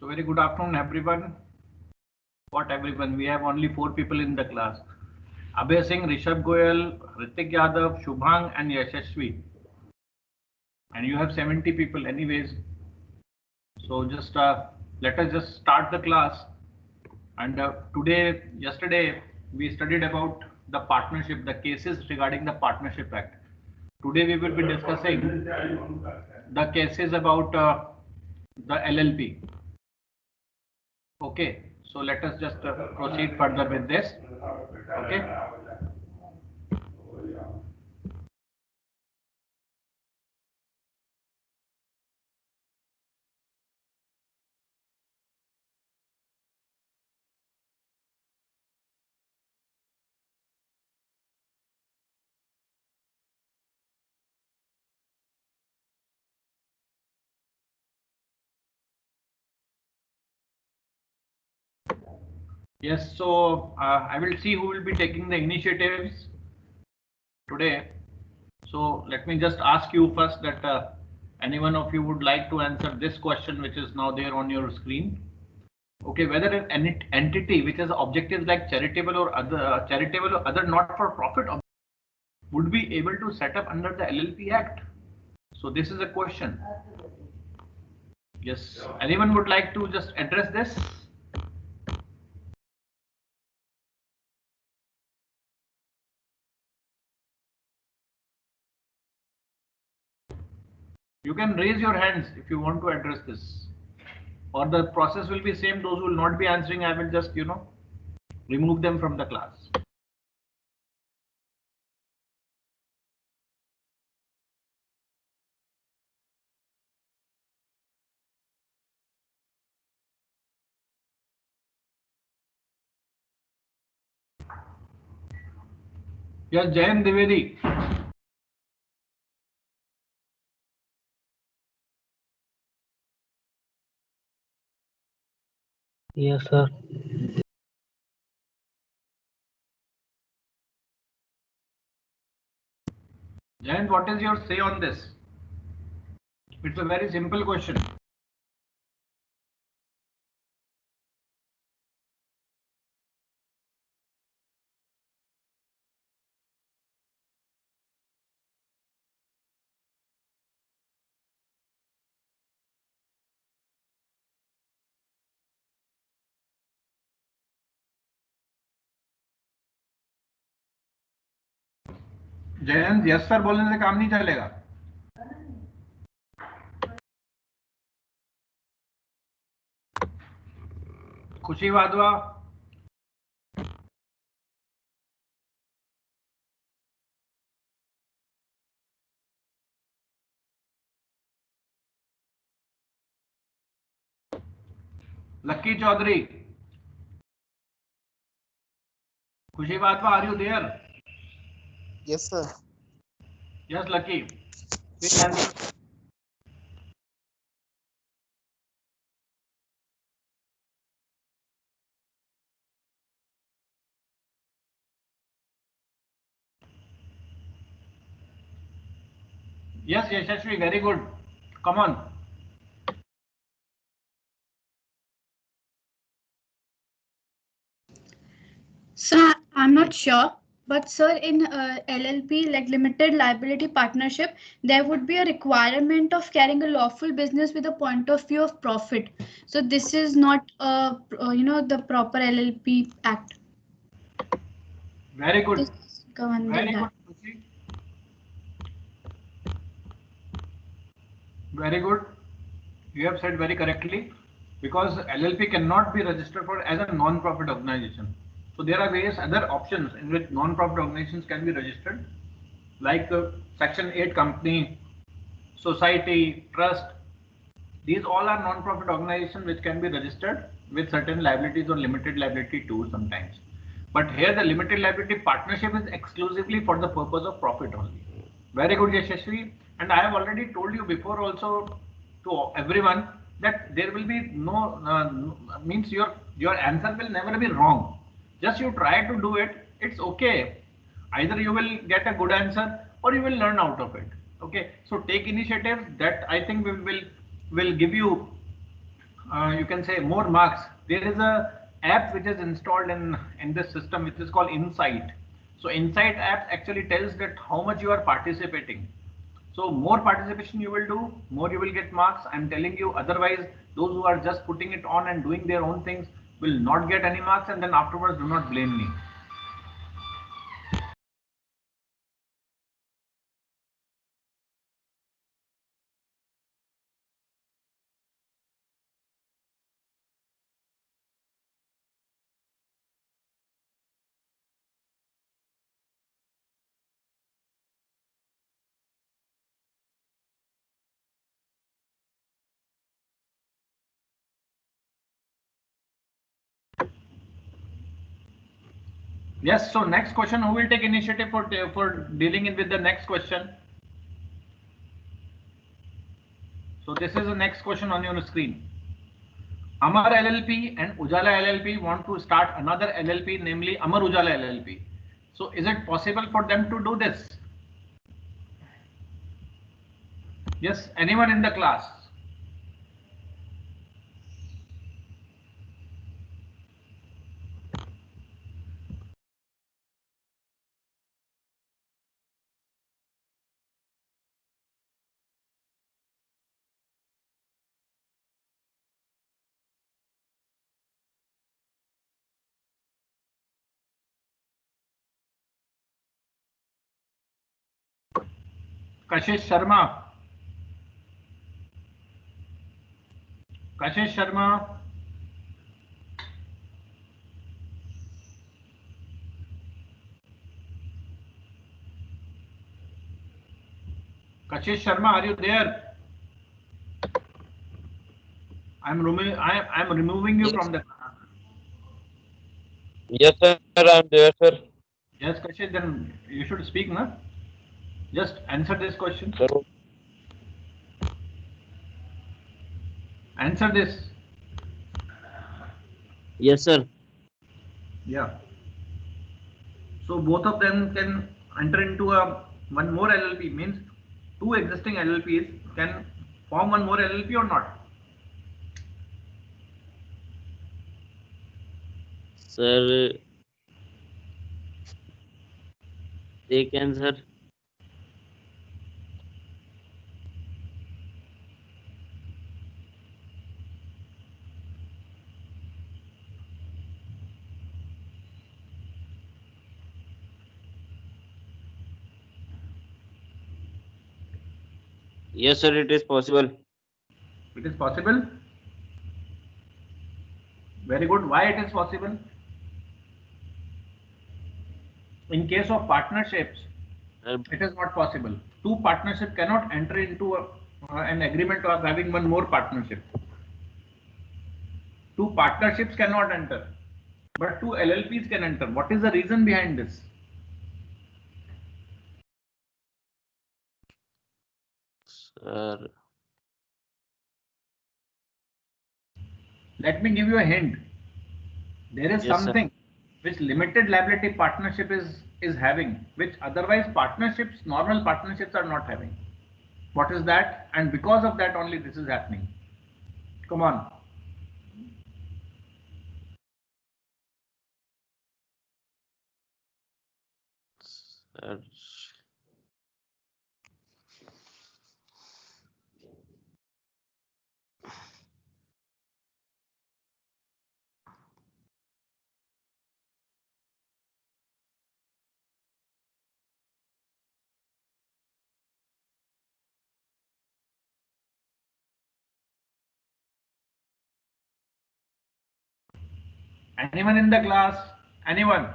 So very good afternoon, everyone. What everyone? We have only 4 people in the class. Abhay Singh, Rishabh Goyal, Ritik Yadav, Shubhang and Yashasvi. And you have 70 people anyways. So just let us just start the class. And yesterday, we studied about the partnership, the cases regarding the Partnership Act. Today we will be discussing the cases about the LLP. Okay, so let us just proceed further with this. Okay. Yes, so I will see who will be taking the initiatives today. So let me just ask you first that any one of you would like to answer this question, which is now there on your screen. Okay, whether an entity which has objectives like charitable or other not-for-profit would be able to set up under the LLP Act. So this is a question. Yes, anyone would like to just address this? You can raise your hands if you want to address this. Or the process will be same. Those who will not be answering, I will just, remove them from the class. Yes, Jayant Dwivedi. Yes, sir. Jayant, what is your say on this? It's a very simple question. Jayant yes sir बोलने से काम नहीं चलेगा. खुशी Wadhwa. Lucky Chaudhary. Khushi Wadhwa, are you there? Yes, sir. Yes, Lucky. Please answer. Yes, Yashasvi, very good. Come on. Sir, I'm not sure, but sir, in LLP, like limited liability partnership, there would be a requirement of carrying a lawful business with a point of view of profit. So this is not, the proper LLP Act. Very good. Very good. Very good. You have said very correctly, because LLP cannot be registered for as a non-profit organization. So there are various other options in which non-profit organizations can be registered, like Section 8 company, society, trust. These all are non-profit organizations which can be registered with certain liabilities or limited liability too sometimes. But here the limited liability partnership is exclusively for the purpose of profit only. Very good, Yashasvi. And I have already told you before also to everyone that there will be no, means your answer will never be wrong. Just you try to do it. It's okay. Either you will get a good answer or you will learn out of it. Okay. So take initiative. That I think will give you you can say more marks. There is a app which is installed in this system which is called Insight. So Insight app actually tells that how much you are participating. So more participation you will do, more you will get marks. I'm telling you, otherwise those who are just putting it on and doing their own things will not get any marks, and then afterwards do not blame me. Yes, so next question, who will take initiative for dealing with the next question? So this is the next question on your screen. Amar LLP and Ujala LLP want to start another LLP, namely Amar Ujala LLP. So is it possible for them to do this? Yes, anyone in the class? Kashish Sharma. Kashish Sharma. Kashish Sharma, are you there? I'm removing you Yes. from the class. Yes, sir, I'm there, sir. Yes, Kashish, then you should speak, na? Just answer this question. Sir, Answer this. yes, sir. Yeah. So both of them can enter into a one more LLP, means two existing LLPs can form one more LLP or not? Sir, they can, sir. Yes, sir, it is possible. It is possible. Very good. Why it is possible? In case of partnerships, Sir, it is not possible. Two partnership cannot enter into an agreement of having one more partnership. Two partnerships cannot enter, but two LLPs can enter. What is the reason behind this? sir. Let me give you a hint. There is Yes, sir. something which limited liability partnership is having, which otherwise partnerships, normal partnerships are not having. What is that? And because of that only this is happening. Come on. Sir. Anyone in the class? Anyone?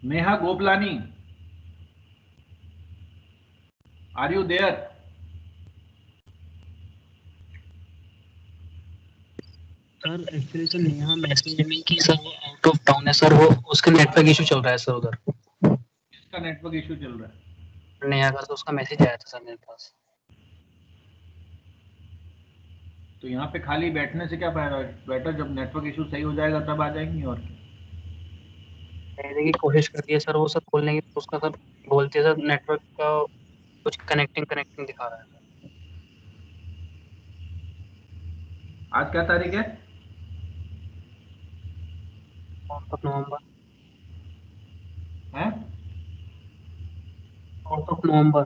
Neha Goplani, are you there? Sir actually sir Neha message में कि sir वो out of town है sir, वो उसका network issue चल रहा है sir उधर। किसका नेटवर्क इशू चल रहा है? नेहा का तो उसका मैसेज आया था सर मेरे पास। तो यहाँ पे खाली बैठने से क्या फायदा? बेटर जब नेटवर्क इशू सही हो जाएगा तब आ जाएंगी। और कहने की कोशिश करती है सर वो सर खोलने की, तो उसका सर बोलती है सर नेटवर्क का कुछ कनेक्टिंग दिखा रहा है सर। आज क्या तारीख है? 4 नवंबर। हैं? 4 नवंबर।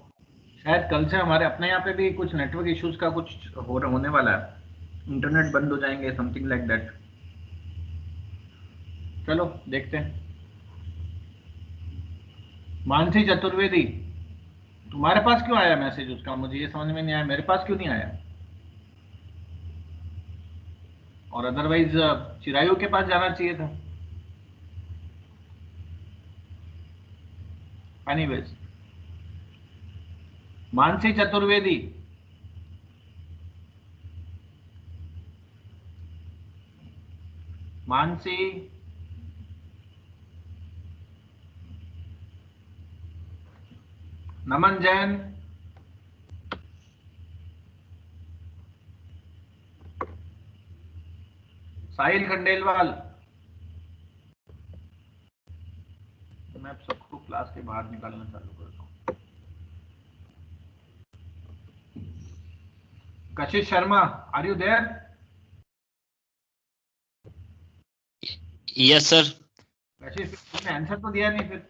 शायद कल से हमारे अपने यहाँ पे भी कुछ नेटवर्क इश्यूज का कुछ होने वाला है, इंटरनेट बंद हो जाएंगे, समथिंग लाइक दैट। चलो देखते हैं। मानसी चतुर्वेदी, तुम्हारे पास क्यों आया मैसेज उसका? मुझे ये समझ में नहीं आया, मेरे पास क्यों नहीं आया? और अदरवाइज चिरायु के पास जाना चाहिए था। एनीवेज, मानसी चतुर्वेदी, मानसी, नमन जैन, साहिल खंडेलवाल। मैं अब सबको क्लास के बाहर निकालना चालू करता हूँ। Kashish Sharma, are you there? Yes sir. Kashish, तुमने आंसर तो दिया नहीं फिर।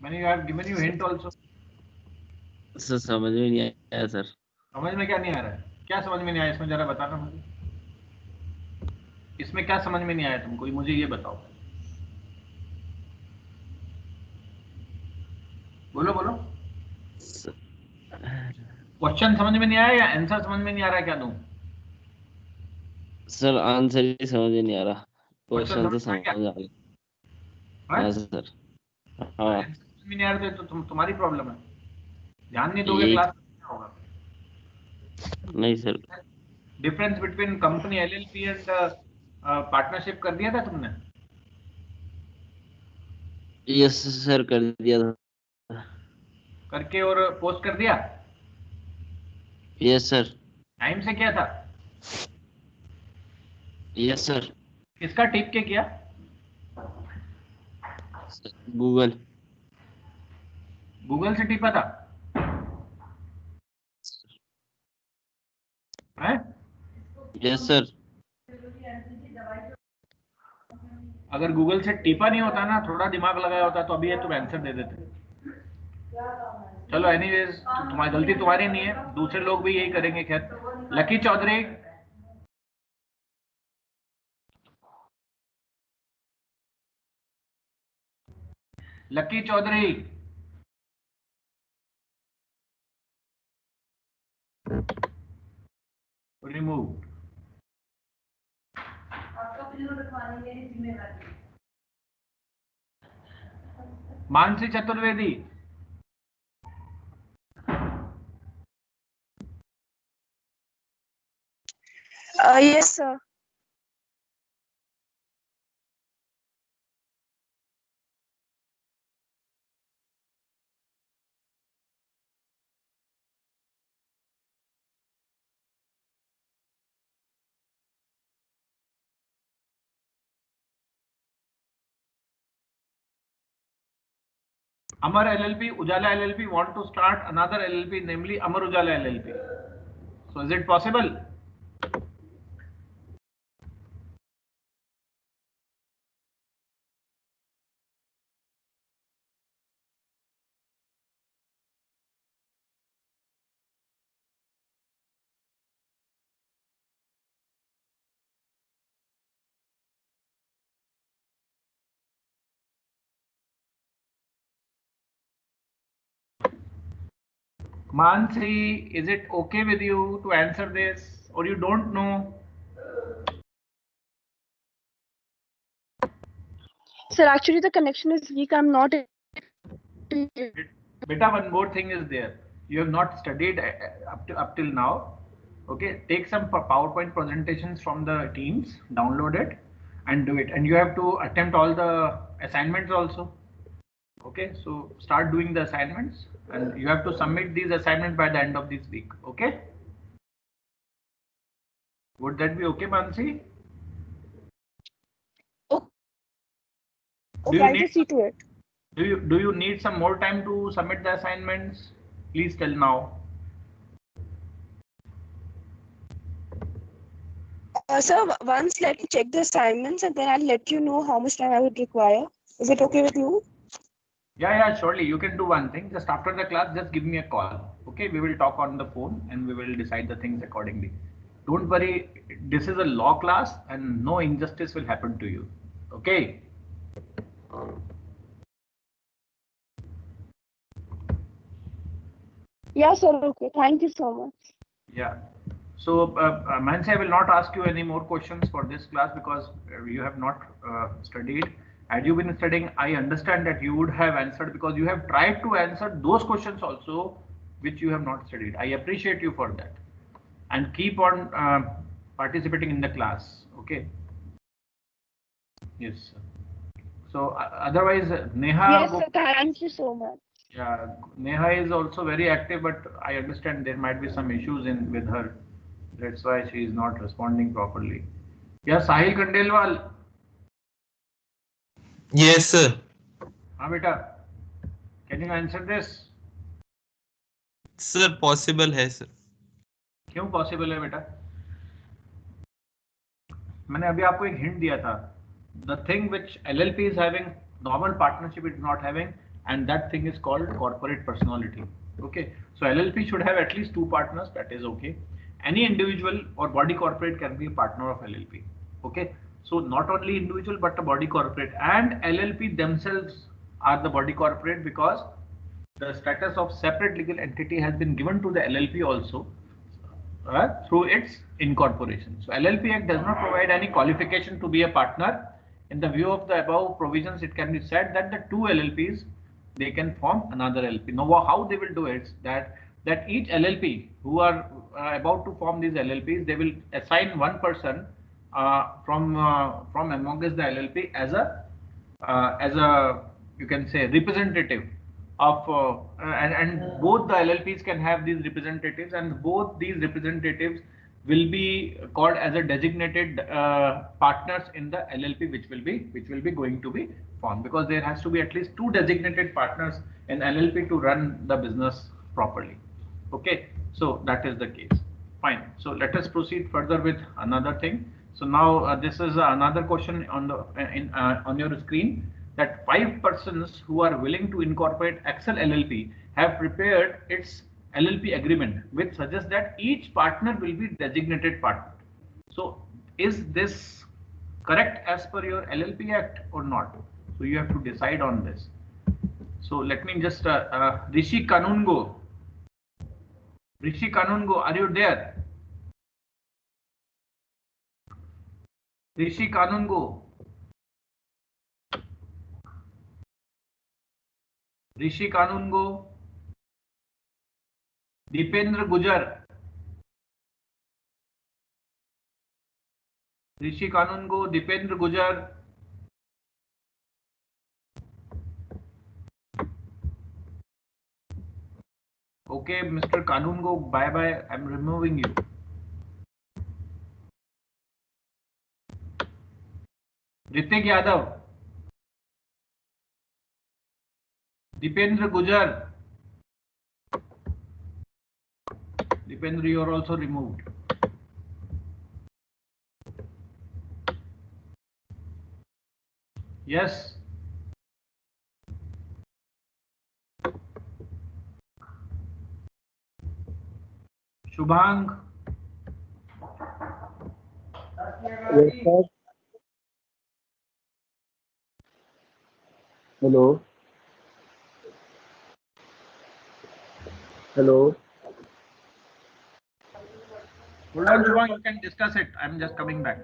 मैंने यार given you hint also. Sir समझ में नहीं आया सर। समझ में क्या नहीं आ रहा है? क्या समझ में नहीं आया इसमें, जरा बताना मुझे। इसमें क्या समझ में नहीं आया तुमको, मुझे ये बताओ। बोलो बोलो। क्वेश्चन समझ में नहीं आया या आंसर समझ में नहीं आ रहा है, क्या दूं? सर आंसर ही समझ में नहीं आ रहा, क्वेश्चन क्वेश्चन तो समझ में आ समझ गया? आ गया। हाँ? हाँ सर। हाँ आंसर समझ में नहीं आ रहा तो तुम्हारी प्रॉब्लम है। ध्यान नहीं दोगे यही। क्लास में, क्या होगा? नहीं sir. Difference between company LLP and partnership कर दिया था तुमने? यस सर कर दिया था। करके और पोस्ट कर दिया? Yes sir. टाइम से किया था? Yes sir. किसका टिप के किया? गूगल। गूगल से टिपा था? हैं? Yes sir. अगर गूगल से टिपा नहीं होता ना, थोड़ा दिमाग लगाया होता तो अभी ये तुम आंसर दे देते। चलो एनीवेज, तुम्हारी गलती तुम्हारी नहीं है, दूसरे लोग भी यही करेंगे। खैर, Lucky Chaudhary, Lucky Chaudhary, remove. Mansi Chaturvedi, Yes, sir. Amar LLP, Ujala LLP want to start another LLP, namely Amar Ujala LLP. So is it possible? Mansi, is it okay with you to answer this, or you don't know? Sir, actually the connection is weak. I'm not. Beta, one more thing is there. You have not studied up till now. Okay, take some PowerPoint presentations from the Teams, download it, and do it. And you have to attempt all the assignments also. Okay, so start doing the assignments, and you have to submit these assignments by the end of this week. Okay. Would that be okay, Mansi? Do you I'll need just see to it. do you need some more time to submit the assignments? Please tell now. Sir, once let me check the assignments and then I'll let you know how much time I would require. Is it okay with you? Yeah, surely. You can do one thing. Just after the class, just give me a call. Okay, we will talk on the phone and we will decide the things accordingly. Don't worry. This is a law class and no injustice will happen to you. Okay. Yeah, sir. Okay. Thank you so much. Yeah. So, Mansi, I will not ask you any more questions for this class because you have not studied. Had you been studying, I understand that you would have answered because you have tried to answer those questions also which you have not studied. I appreciate you for that. And keep on participating in the class. Okay. Yes. Sir. So, otherwise, Neha. Yes, sir. Thank you so much. Yeah, Neha is also very active, but I understand there might be some issues with her. That's why she is not responding properly. Yeah, Sahil Kandelwal. Yes, sir. हाँ बेटा, can you answer this? Sir, possible है sir. क्यों possible है बेटा? मैंने अभी आपको एक hint दिया था. The thing which LLP is having, normal partnership is not having, and that thing is called corporate personality. Okay, so LLP should have at least 2 partners. That is okay. Any individual or body corporate can be a partner of LLP. Okay, so not only individual but a body corporate, and LLP themselves are the body corporate because the status of separate legal entity has been given to the LLP also through its incorporation. So LLP Act does not provide any qualification to be a partner. In the view of the above provisions, it can be said that the 2 LLPs, they can form another LLP. Now, how they will do it, that each LLP who are about to form these LLPs, they will assign one person from amongst the LLP as a you can say representative of and both the LLPs can have these representatives, and both these representatives will be called as a designated partners in the LLP which will be going to be formed, because there has to be at least 2 designated partners in LLP to run the business properly. Okay, so that is the case. Fine. So let us proceed further with another thing. So now this is another question on the on your screen, that 5 persons who are willing to incorporate Excel LLP have prepared its LLP agreement, which suggests that each partner will be designated partner. So is this correct as per your LLP Act or not? So you have to decide on this. So let me just Rishi Kanungo. Rishi Kanungo, are you there? Rishi Kanungo. Rishi Kanungo. Dipendra Gujar. Rishi Kanungo, Dipendra Gujar. Okay, Mr. Kanungo, bye bye. I'm removing you. Ritik Yadav. Dipendra Gujar. Dipendra, you are also removed. Yes. Shubhang. Yes, sir. Hello. Hello. Hold on, Shubhang, you can discuss it. I'm just coming back.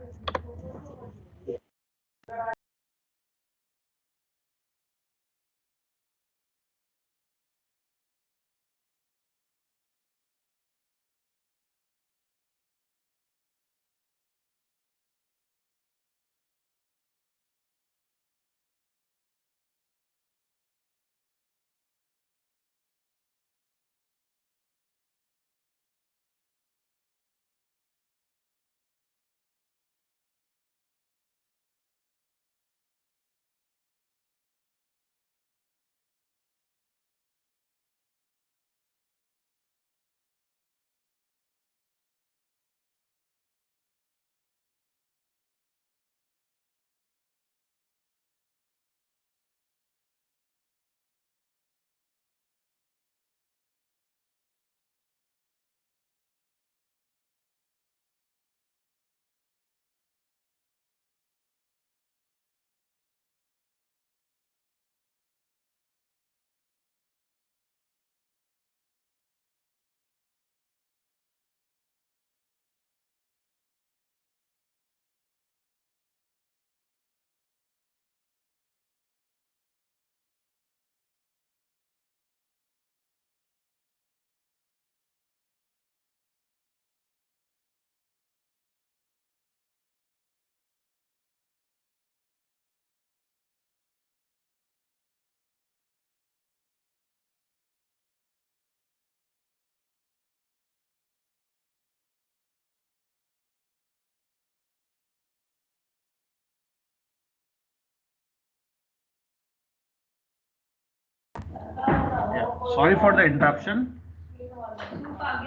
Sorry for the interruption.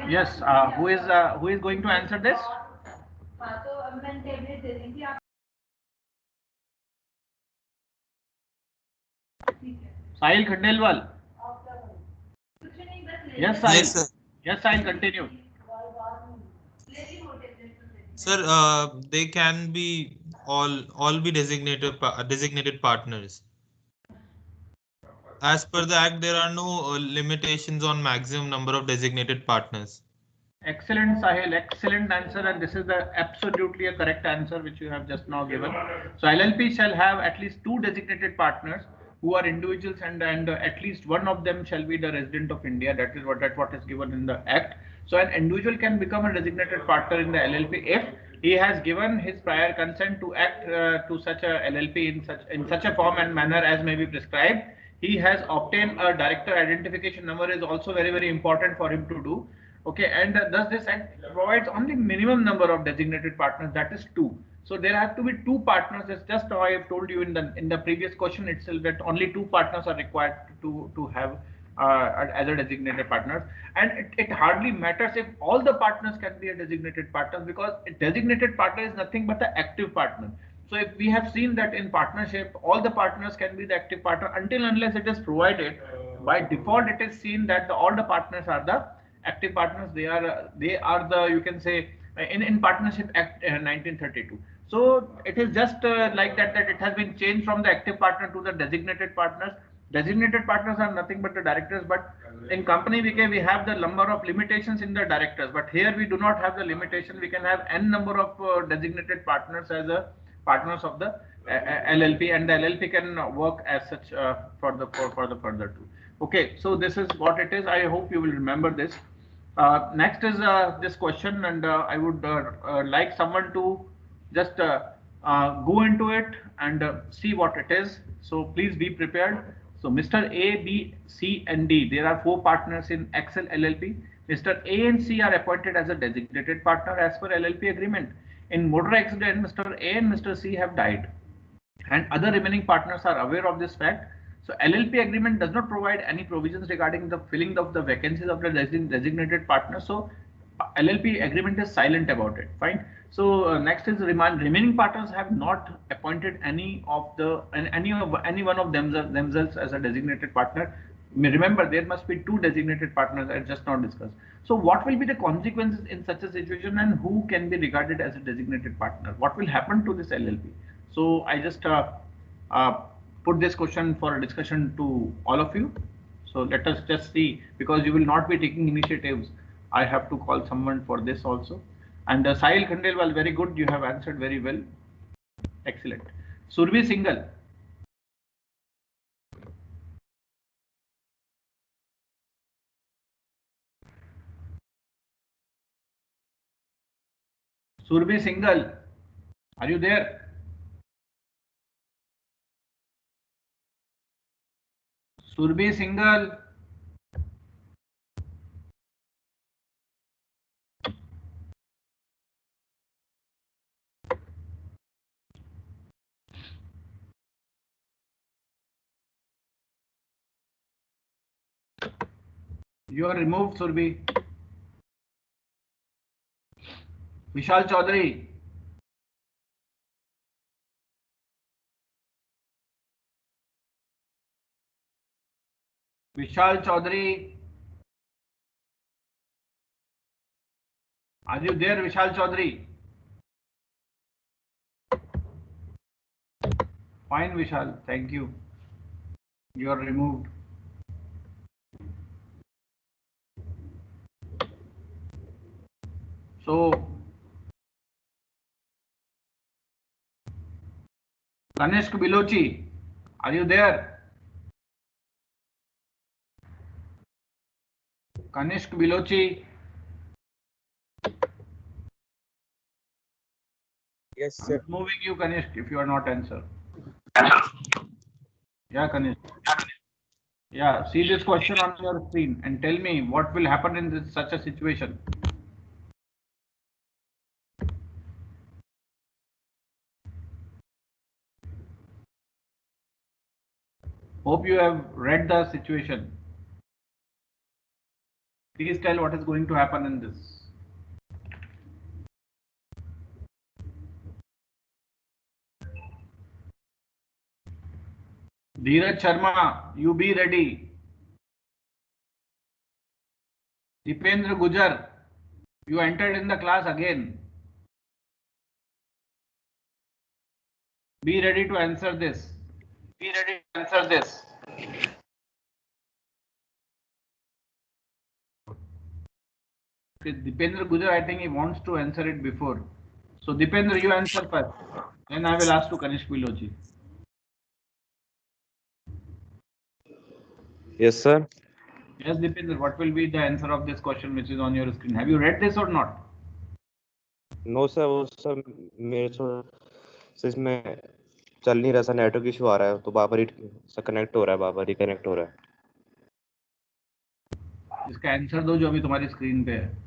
Yes, who is going to answer this? Sahil Khandelwal. Yes, Sahil. Yes, sir. Yes, Sahil, continue. Sir, they can be all be designated partners. As per the act, there are no limitations on maximum number of designated partners. Excellent, Sahil. Excellent answer, and this is the absolutely a correct answer which you have just now given. So LLP shall have at least 2 designated partners who are individuals, and at least one of them shall be the resident of India. That is what is given in the act. So an individual can become a designated partner in the LLP if he has given his prior consent to act to such a LLP in such a form and manner as may be prescribed. He has obtained a director identification number is also very important for him to do. Okay, and thus this act provides only minimum number of designated partners, that is 2. So there have to be 2 partners. It's just how I have told you in the previous question itself that only 2 partners are required to have as a designated partners, and it hardly matters if all the partners can be a designated partner, because a designated partner is nothing but the active partner. So if we have seen that in partnership, all the partners can be the active partner until unless it is provided by default. It is seen that all the partners are the active partners. They are the, you can say, in Partnership Act 1932. So it is just like that it has been changed from the active partner to the designated partners. Designated partners are nothing but the directors, but in company we have the number of limitations in the directors, but here we do not have the limitation. We can have n number of designated partners as a partners of the LLP, and the LLP can work as such for the further too. Okay, so this is what it is. I hope you will remember this. Next is this question, and I would like someone to just go into it and see what it is. So please be prepared. So Mr. A, B, C, and D, there are 4 partners in Excel LLP. Mr. A and C are appointed as a designated partner as per LLP agreement. In motor accident, Mr. A and Mr. C have died, and other remaining partners are aware of this fact. So LLP agreement does not provide any provisions regarding the filling of the vacancies of the designated partner. So LLP agreement is silent about it. Fine. So next is remaining partners have not appointed any one of themselves as a designated partner. Remember, there must be 2 designated partners I just now discussed. So what will be the consequences in such a situation, and who can be regarded as a designated partner? What will happen to this LLP? So I just put this question for a discussion to all of you. So let us just see, because you will not be taking initiatives. I have to call someone for this also. And Sahil Khandelwal, very good. You have answered very well. Excellent. Survi Singhal. Survi Singhal, are you there? Surbi Singhal. You are removed, Surbi. Vishal Chaudhary. Vishal Chaudhary. Are you there, Vishal Chaudhary? Fine, Vishal. Thank you. You are removed. So, Kanishk Bilochi, are you there? Kanishk Bilochi. Yes, sir. I'm moving you, Kanishk, if you are not answer. Yeah, Kanishk. Yeah, see this question on your screen and tell me what will happen in such a situation. Hope you have read the situation. Please tell what is going to happen in this. Dheeraj Sharma, you be ready. Dipendra Gujar, you entered in the class again. Be ready to answer this. Be ready to answer this. Dipendra Gujar, I think he wants to answer it before. So Dipendra, you answer first. Then I will ask to Kanish Bilochi. Yes, sir. Yes, Dipendra, what will be the answer of this question which is on your screen? Have you read this or not? No sir, वो sir मेरे से इसमें चल नहीं रहा sir, network issue आ रहा है, तो बार सर कनेक्ट हो रहा है, बार रिकनेक्ट हो रहा है। इसका आंसर दो जो अभी तुम्हारी स्क्रीन पे है।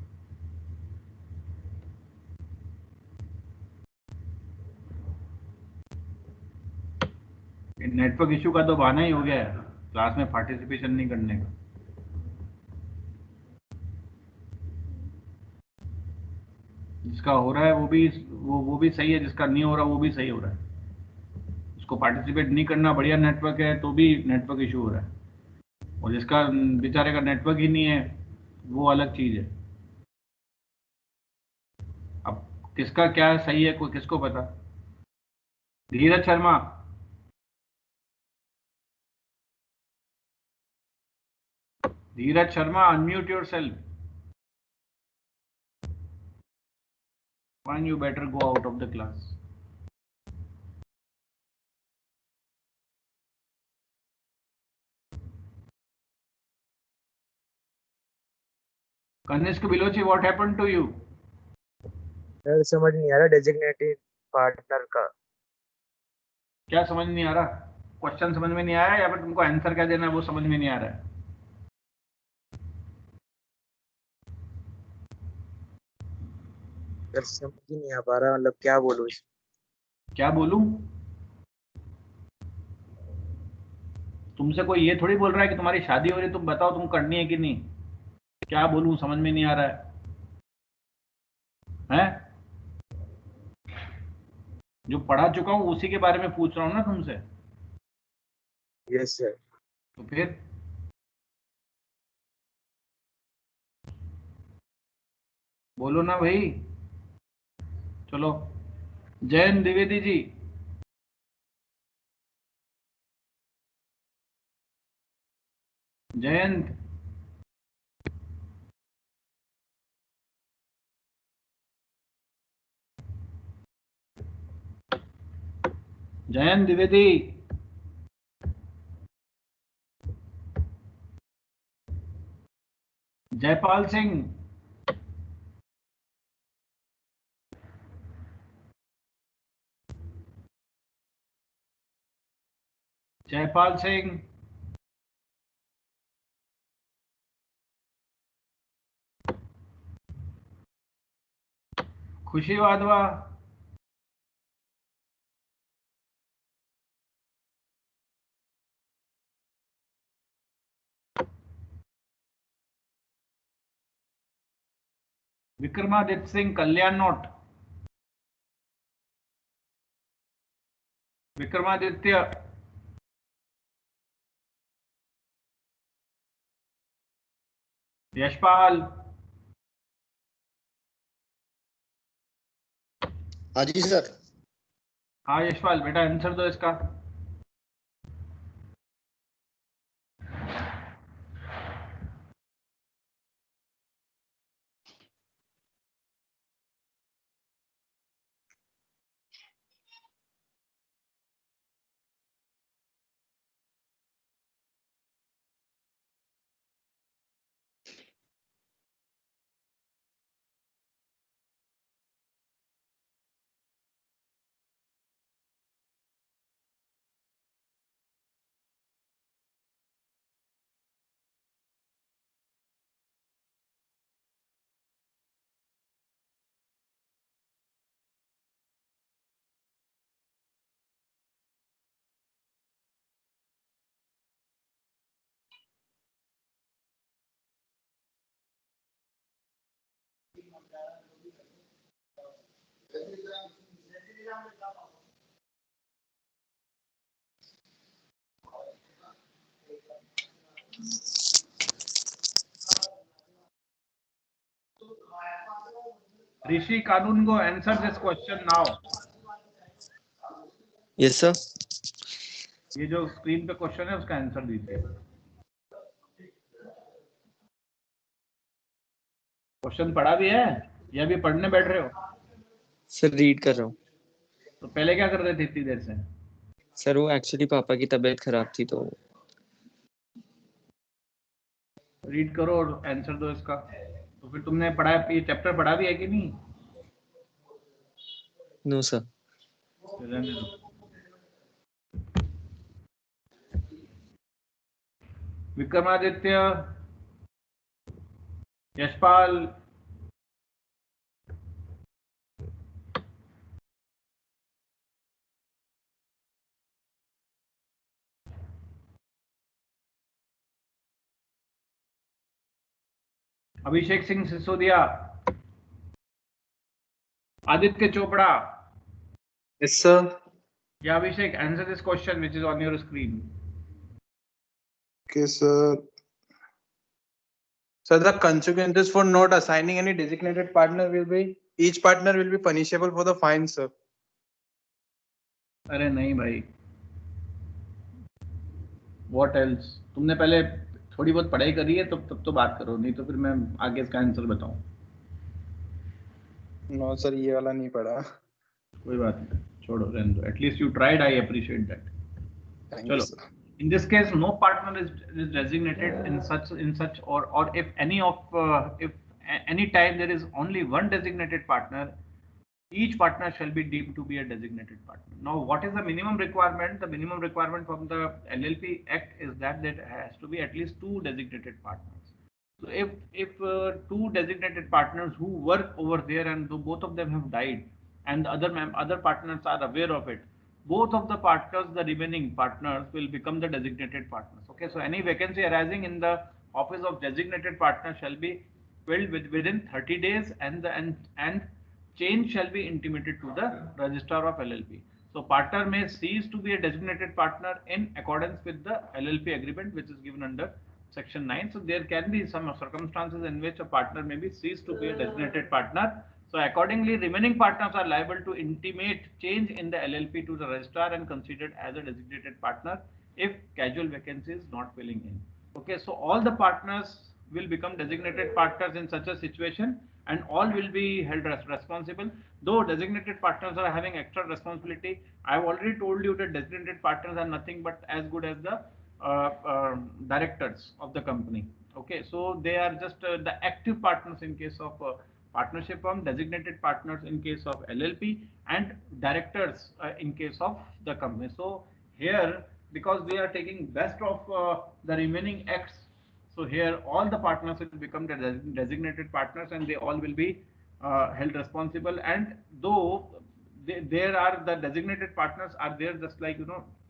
नेटवर्क इशू का तो बहाना ही हो गया है क्लास में पार्टिसिपेशन नहीं करने का। जिसका हो रहा है वो भी सही है, जिसका नहीं हो रहा वो भी सही हो रहा है। उसको पार्टिसिपेट नहीं करना, बढ़िया नेटवर्क है तो भी नेटवर्क इशू हो रहा है, और जिसका बेचारे का नेटवर्क ही नहीं है वो अलग चीज है। अब किसका क्या सही है कोई किसको पता। धीरज शर्मा, धीरज Sharma, unmute yourself. Fine, you better go out of the class. Kanishk Bilochi, what happened to you? Sir समझ नहीं आ रहा डेजिग्नेटेड पार्टनर का। क्या समझ नहीं आ रहा? क्वेश्चन समझ में नहीं आया या फिर तुमको आंसर क्या देना है वो समझ में नहीं आ रहा है? सर समझ ही नहीं आ पा रहा, मतलब क्या बोलूं। क्या बोलूं? तुमसे कोई ये थोड़ी बोल रहा है कि तुम्हारी शादी हो रही, तुम बताओ तुम करनी है कि नहीं। क्या बोलूं, समझ में नहीं आ रहा है? जो पढ़ा चुका हूं उसी के बारे में पूछ रहा हूं ना तुमसे। Yes sir. तो फिर बोलो ना भाई। चलो, जयंत द्विवेदी जी। जयंत, जयंत द्विवेदी। जयपाल सिंह, जयपाल सिंह, खुशी वाधवा, विक्रमादित्य सिंह कल्याण नोट, विक्रमादित्य, यशपाल। हाँ जी सर। हाँ यशपाल बेटा, आंसर दो इसका। Rishi Kanungo, answer this question now. Yes, sir. ये जो स्क्रीन पे क्वेश्चन है उसका आंसर दीजिए. क्वेश्चन पढ़ा भी है या भी पढ़ने बैठ रहे हो? सर रीड कर रहा हूँ. तो पहले क्या कर रहे थे इतनी देर से? सर वो एक्चुअली पापा की तबीयत खराब थी तो. रीड करो और आंसर दो इसका. तो फिर तुमने पढ़ा ये चैप्टर पढ़ा भी है कि नहीं? No sir. रहने दो. Vikramaditya, Yashpal, Abhishek Singh Sisodia, Aditya Chopra. Yes, sir. Yeah, Abhishek, answer this question which is on your screen. Okay, sir. So the consequences for not assigning any designated partner will be each partner will be punishable for the fine, sir. अरे नहीं भाई. What else? तुमने पहले थोड़ी बहुत पढ़ाई करी है तब तो बात करो, नहीं तो फिर मैं आगे इसका आंसर बताऊं. No, sir, ये वाला नहीं पढ़ा. कोई बात नहीं, छोड़ो, रहने दो. At least you tried. I appreciate that. Thank you, चलो. sir. In this case, no partner is designated in such or if any time there is only one designated partner, each partner shall be deemed to be a designated partner. Now, what is the minimum requirement? The minimum requirement from the LLP Act is that there has to be at least 2 designated partners. So, if 2 designated partners who work over there and both of them have died, and the other partners are aware of it, both of the partners, the remaining partners, will become the designated partners. Okay, so any vacancy arising in the office of designated partner shall be filled within 30 days, and change shall be intimated to the registrar of LLP. So partner may cease to be a designated partner in accordance with the LLP agreement, which is given under section 9. So there can be some circumstances in which a partner may be ceased to be a designated partner. So accordingly, remaining partners are liable to intimate change in the LLP to the registrar and considered as a designated partner if casual vacancy is not filling in. Okay, so all the partners will become designated partners in such a situation, and all will be held responsible. Though designated partners are having extra responsibility, I have already told you that designated partners are nothing but as good as the directors of the company. Okay, so they are just the active partners in case of partnership firm, designated partners in case of LLP, and directors in case of the company. So here, because we are taking best of the remaining acts, so here all the partners will become the designated partners, and they all will be held responsible. And though there are the designated partners are there, just like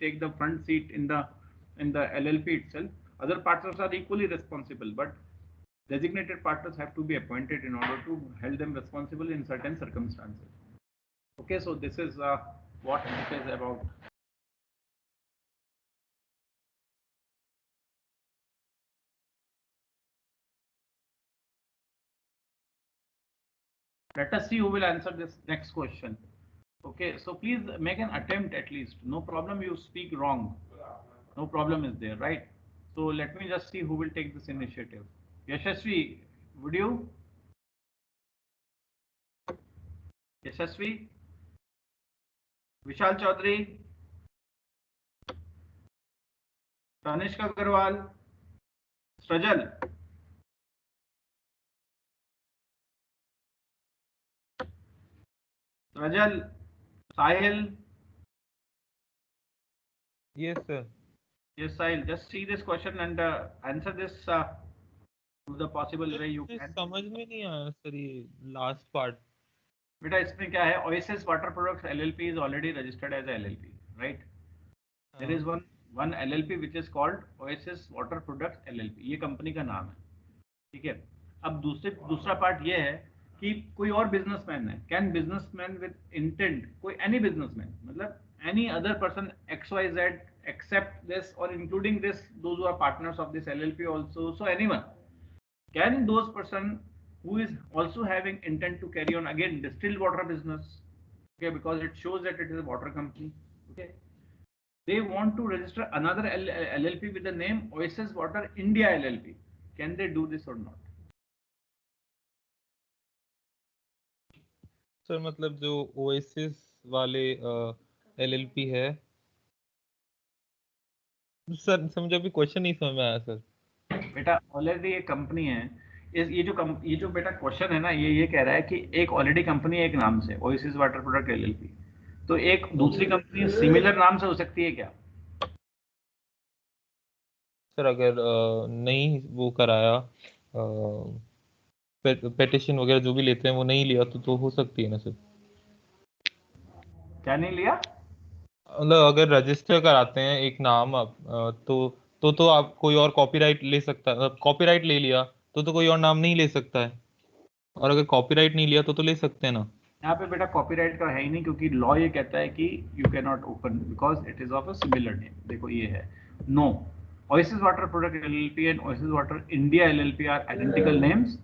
take the front seat in the LLP itself, other partners are equally responsible, but designated partners have to be appointed in order to hold them responsible in certain circumstances. Okay, so this is what it is about. Let us see who will answer this next question. Okay, so please make an attempt at least. No problem, you speak wrong. No problem is there, right? So let me just see who will take this initiative. Yashasvi, would you? Yashasvi? Vishal Chaudhary? Tanishka Agarwal? Strajal? Strajal? Sahil? Yes, sir. Yes, Sahil, just see this question and answer this to the possible way you can. समझ में नहीं आया sir ये last part. बेटा इसमें क्या है, Oasis Water Products LLP is already registered as a LLP, right? There is one LLP which is called Oasis Water Products LLP. ये कंपनी का नाम है, ठीक है. अब दूसरा पार्ट ये है कि कोई और बिजनेसमैन है, कैन बिजनेसमैन विद इंटेंट, कोई एनी बिजनेसमैन, मतलब any other person XYZ except this or including this, those who are partners of this LLP also, so anyone, can those person who is also having intent to carry on again distilled water business, okay, because it shows that it is a water company, okay, they want to register another LLP with the name Oasis Water India LLP, can they do this or not? Sir मतलब जो oasis वाले LLP है sir, मुझे अभी question नहीं समझ में आया सर। बेटा ऑलरेडी एक कंपनी है, ये जो बेटा क्वेश्चन है ना, ये कह रहा है कि एक ऑलरेडी कंपनी है एक नाम से ओएसिस वाटर प्रोडक्ट LLP, तो एक दूसरी कंपनी सिमिलर नाम से हो सकती है क्या? सर अगर नहीं वो कराया पेटिशन वगैरह जो भी लेते हैं वो नहीं लिया तो हो सकती है ना सर? क्या नहीं लिया? मतलब अगर रजिस्टर कराते हैं एक नाम आप तो आप कोई और कॉपीराइट ले सकता है, कॉपीराइट ले लिया तो कोई और नाम नहीं ले सकता है, और अगर कॉपीराइट नहीं लिया तो ले सकते हैं ना? यहाँ पे बेटा कॉपीराइट का है ही नहीं, क्योंकि लॉ ये कहता है कि you can not open because it is of a similar name. देखो ये है, no, Oasis Water Product LLP and Oasis Water India LLP are identical names,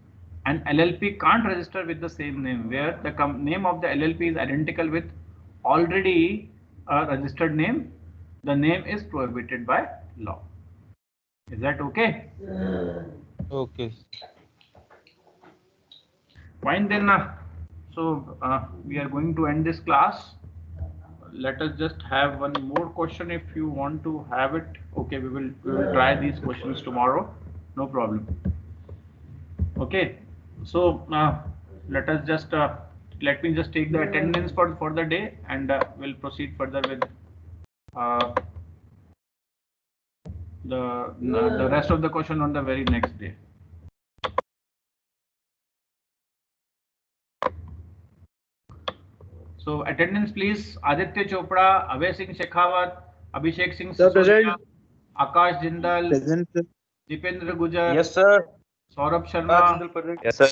and LLP can't register with the same name where the name of the LLP is identical with already a registered name. The name is prohibited by law. Is that okay? Okay. Fine then. So we are going to end this class. Let us just have one more question if you want to have it. Okay, we will try these questions tomorrow, no problem. Okay, so let us just let me just take the attendance for the day, and we'll proceed further with the rest of the question on the very next day. So attendance please: Aditya Chopra, Abhay Singh Shekhawat, Abhishek Singh Sisodia, Akash Jindal, Dipendra Gujar, yes sir, Saurabh Sharma, yes sir.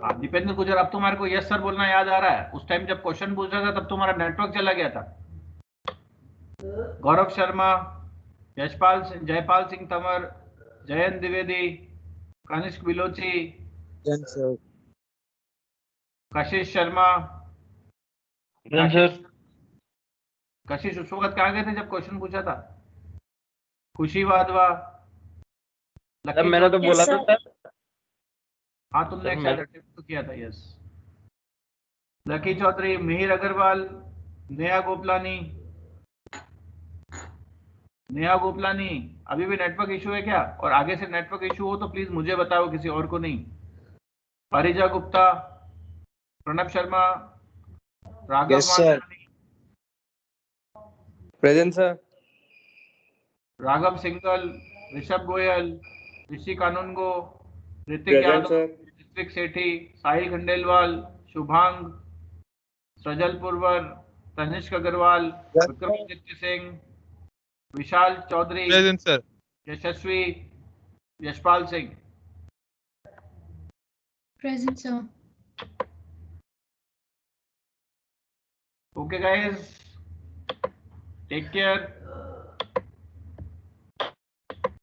हाँ दीपेंद्र गुजर, अब तुम्हारे को yes sir बोलना याद आ रहा है? उस टाइम जब क्वेश्चन पूछ रहा था तब तुम्हारा नेटवर्क चला गया था। गौरव शर्मा, जयपाल सिंह तंवर, जयंत द्विवेदी, कनिष्क बिलोची, कशिश शर्मा, कशिश उस वक्त कहाँ गए थे जब क्वेश्चन पूछा था? खुशी वाधवा, मैंने तो बोला था सर। हाँ तुमने एक शायद अटेम्प्ट तो किया था, यस। लकी चौधरी, मिहिर अग्रवाल, नेहा गोपलानी, अभी भी नेटवर्क इशू है क्या? और आगे से नेटवर्क इशू हो तो प्लीज मुझे बताओ, किसी और को नहीं। Parija Gupta, Pranab Sharma, Raghav Mansani, present sir. Raghav Singhal, Rishabh Goyal, Rishi Kanungo, Ritik Yadav, Ritvik Sethi, Sahil Khandelwal, Shubhang, Sajal Purwar, Tanishk Agarwal, Vikramaditya Singh, Vishal Chaudhary, present sir. Yashasvi, Yashpal Singh. Present, sir. Okay guys, take care.